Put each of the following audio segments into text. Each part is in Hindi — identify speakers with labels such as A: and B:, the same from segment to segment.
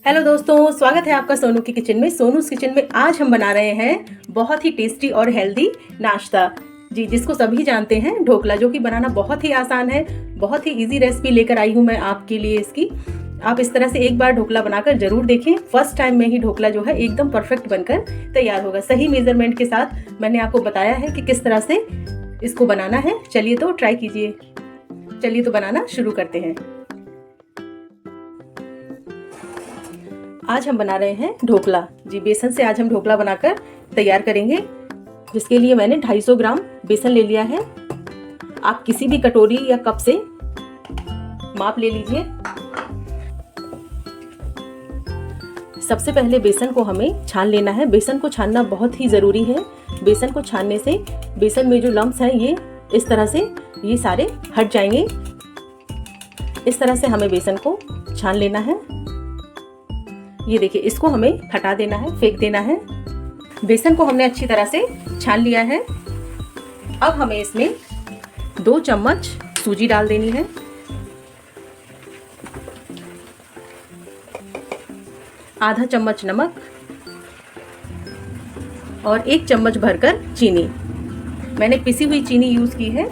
A: हेलो दोस्तों, स्वागत है आपका सोनू की किचन में। सोनूस किचन में आज हम बना रहे हैं बहुत ही टेस्टी और हेल्दी नाश्ता जी, जिसको सभी जानते हैं, ढोकला, जो कि बनाना बहुत ही आसान है। बहुत ही इजी रेसिपी लेकर आई हूँ मैं आपके लिए इसकी। आप इस तरह से एक बार ढोकला बनाकर जरूर देखें। फर्स्ट टाइम में ही ढोकला जो है एकदम परफेक्ट बनकर तैयार होगा। सही मेजरमेंट के साथ मैंने आपको बताया है कि किस तरह से इसको बनाना है। चलिए तो ट्राई कीजिए। चलिए तो बनाना शुरू करते हैं। आज हम बना रहे हैं ढोकला जी। बेसन से आज हम ढोकला बनाकर तैयार करेंगे, जिसके लिए मैंने 250 ग्राम बेसन ले लिया है। आप किसी भी कटोरी या कप से माप ले लीजिए। सबसे पहले बेसन को हमें छान लेना है। बेसन को छानना बहुत ही ज़रूरी है। बेसन को छानने से बेसन में जो लम्प्स हैं ये इस तरह से ये सारे हट जाएंगे। इस तरह से हमें बेसन को छान लेना है। ये देखिए, इसको हमें हटा देना है, फेंक देना है। बेसन को हमने अच्छी तरह से छान लिया है। अब हमें इसमें 2 चम्मच सूजी डाल देनी है, आधा चम्मच नमक और 1 चम्मच भरकर चीनी। मैंने पिसी हुई चीनी यूज की है।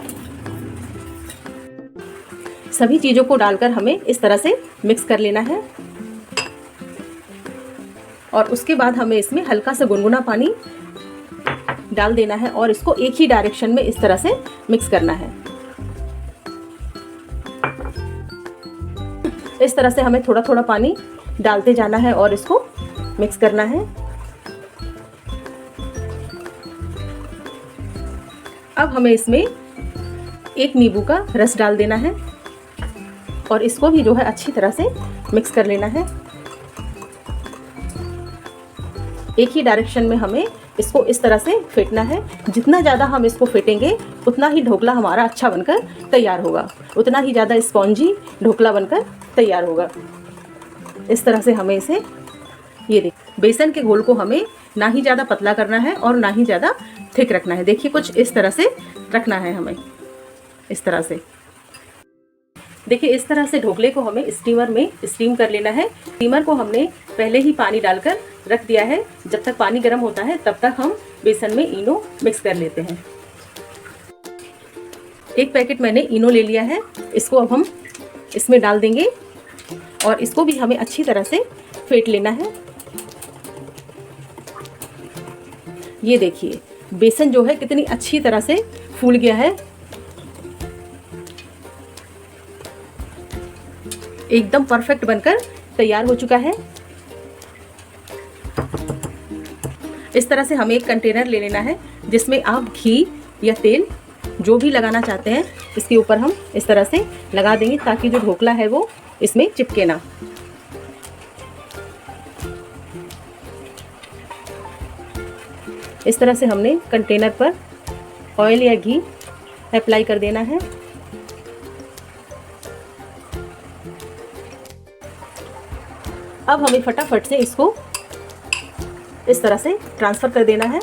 A: सभी चीजों को डालकर हमें इस तरह से मिक्स कर लेना है और उसके बाद हमें इसमें हल्का सा गुनगुना पानी डाल देना है और इसको एक ही डायरेक्शन में इस तरह से मिक्स करना है। इस तरह से हमें थोड़ा थोड़ा पानी डालते जाना है और इसको मिक्स करना है। अब हमें इसमें 1 नींबू का रस डाल देना है और इसको भी जो है अच्छी तरह से मिक्स कर लेना है। एक ही डायरेक्शन में हमें इसको इस तरह से फेंटना है। जितना ज़्यादा हम इसको फेंटेंगे उतना ही ढोकला हमारा अच्छा बनकर तैयार होगा, उतना ही ज़्यादा स्पॉन्जी ढोकला बनकर तैयार होगा। इस तरह से हमें इसे, ये देखिए, बेसन के घोल को हमें ना ही ज़्यादा पतला करना है और ना ही ज़्यादा थिक रखना है। देखिए, कुछ इस तरह से रखना है हमें, इस तरह से। देखिए, इस तरह से ढोकले को हमें स्टीमर में स्टीम कर लेना है। स्टीमर को हमने पहले ही पानी डालकर रख दिया है। जब तक पानी गर्म होता है तब तक हम बेसन में इनो मिक्स कर लेते हैं। 1 पैकेट मैंने इनो ले लिया है। इसको अब हम इसमें डाल देंगे और इसको भी हमें अच्छी तरह से फेंट लेना है। ये देखिए, बेसन जो है कितनी अच्छी तरह से फूल गया है, एकदम परफेक्ट बनकर तैयार हो चुका है। इस तरह से हमें एक कंटेनर ले लेना है जिसमें आप घी या तेल जो भी लगाना चाहते हैं इसके ऊपर हम इस तरह से लगा देंगे, ताकि जो ढोकला है वो इसमें चिपके ना। इस तरह से हमने कंटेनर पर ऑयल या घी अप्लाई कर देना है। अब हमें फटाफट से इसको इस तरह से ट्रांसफ़र कर देना है।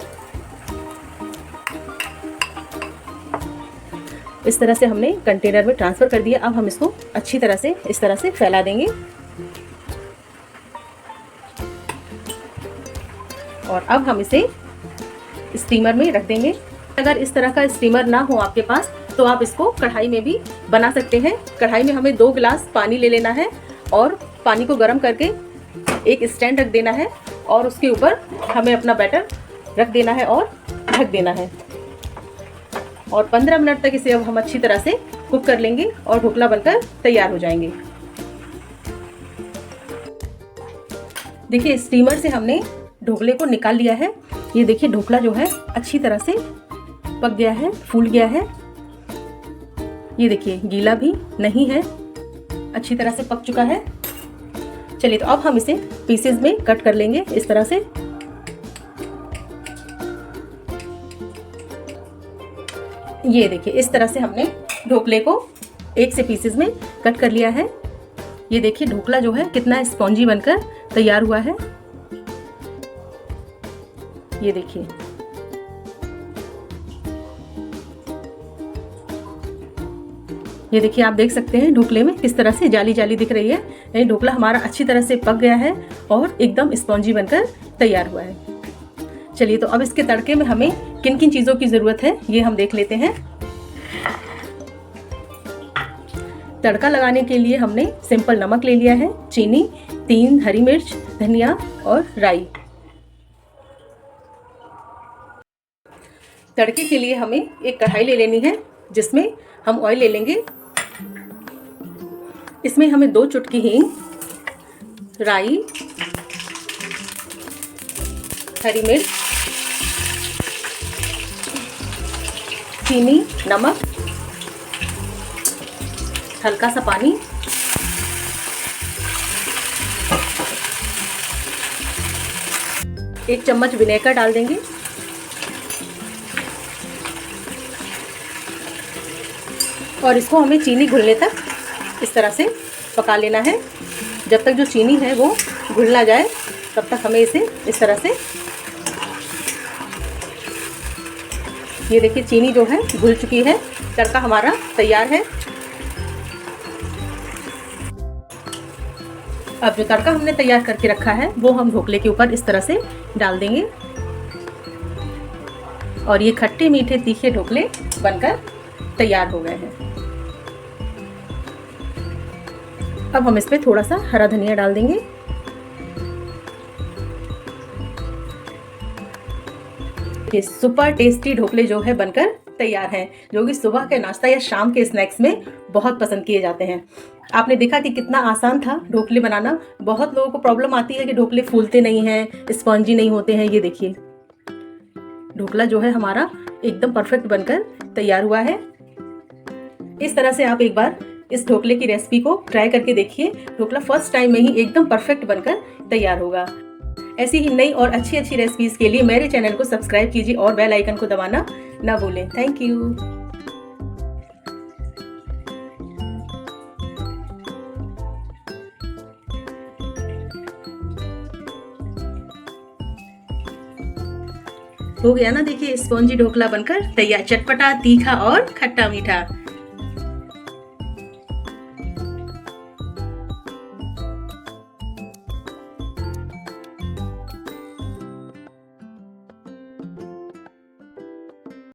A: इस तरह से हमने कंटेनर में ट्रांसफ़र कर दिया। अब हम इसको अच्छी तरह से इस तरह से फैला देंगे और अब हम इसे स्टीमर में रख देंगे। अगर इस तरह का स्टीमर ना हो आपके पास तो आप इसको कढ़ाई में भी बना सकते हैं। कढ़ाई में हमें 2 गिलास पानी ले लेना है और पानी को गर्म करके एक स्टैंड रख देना है और उसके ऊपर हमें अपना बैटर रख देना है और ढक देना है और 15 मिनट तक इसे अब हम अच्छी तरह से कुक कर लेंगे और ढोकला बनकर तैयार हो जाएंगे। देखिए, स्टीमर से हमने ढोकले को निकाल लिया है। ये देखिए, ढोकला जो है अच्छी तरह से पक गया है, फूल गया है। ये देखिए, गीला भी नहीं है, अच्छी तरह से पक चुका है। चलिए, तो अब हम इसे पीसेस में कट कर लेंगे इस तरह से। ये देखिए, इस तरह से हमने ढोकले को एक से पीसेस में कट कर लिया है। ये देखिए, ढोकला जो है कितना स्पॉन्जी बनकर तैयार हुआ है। ये देखिए, ये देखिए, आप देख सकते हैं ढोकले में किस तरह से जाली जाली दिख रही है। यानी ढोकला हमारा अच्छी तरह से पक गया है और एकदम स्पॉन्जी बनकर तैयार हुआ है। चलिए, तो अब इसके तड़के में हमें किन किन चीज़ों की ज़रूरत है ये हम देख लेते हैं। तड़का लगाने के लिए हमने सिंपल नमक ले लिया है, चीनी, 3 हरी मिर्च, धनिया और राई। तड़के के लिए हमें एक कढ़ाई ले लेनी है जिसमें हम ऑयल ले लेंगे। इसमें हमें 2 चुटकी हींग, राई, हरी मिर्च, चीनी, नमक, हल्का सा पानी, एक चम्मच विनेगर डाल देंगे और इसको हमें चीनी घुलने तक इस तरह से पका लेना है। जब तक जो चीनी है वो घुल ना जाए तब तक हमें इसे इस तरह से, ये देखिए चीनी जो है घुल चुकी है, तड़का हमारा तैयार है। अब जो तड़का हमने तैयार करके रखा है वो हम ढोकले के ऊपर इस तरह से डाल देंगे और ये खट्टे मीठे तीखे ढोकले बनकर तैयार हो गए हैं। अब हम इसमें थोड़ा सा हरा धनिया डाल देंगे। ये सुपर टेस्टी ढोकले जो है बनकर तैयार हैं, जो कि सुबह के नाश्ता या शाम के स्नैक्स में बहुत पसंद किए जाते हैं। आपने देखा कि कितना आसान था ढोकले बनाना। बहुत लोगों को प्रॉब्लम आती है कि ढोकले फूलते नहीं हैं, स्पॉन्जी नहीं होते हैं। ये देखिए, ढोकला जो है हमारा एकदम परफेक्ट बनकर तैयार हुआ है। इस तरह से आप एक बार इस ढोकले की रेसिपी को ट्राई करके देखिए। ढोकला फर्स्ट टाइम में ही एकदम परफेक्ट बनकर तैयार होगा। ऐसी ही नई और अच्छी अच्छी रेसिपीज के लिए मेरे चैनल को सब्सक्राइब कीजिए और बेल आइकन को दबाना ना भूलें। Thank you. हो गया ना, देखिए स्पॉन्जी ढोकला बनकर तैयार, चटपटा, तीखा और खट्टा मीठा।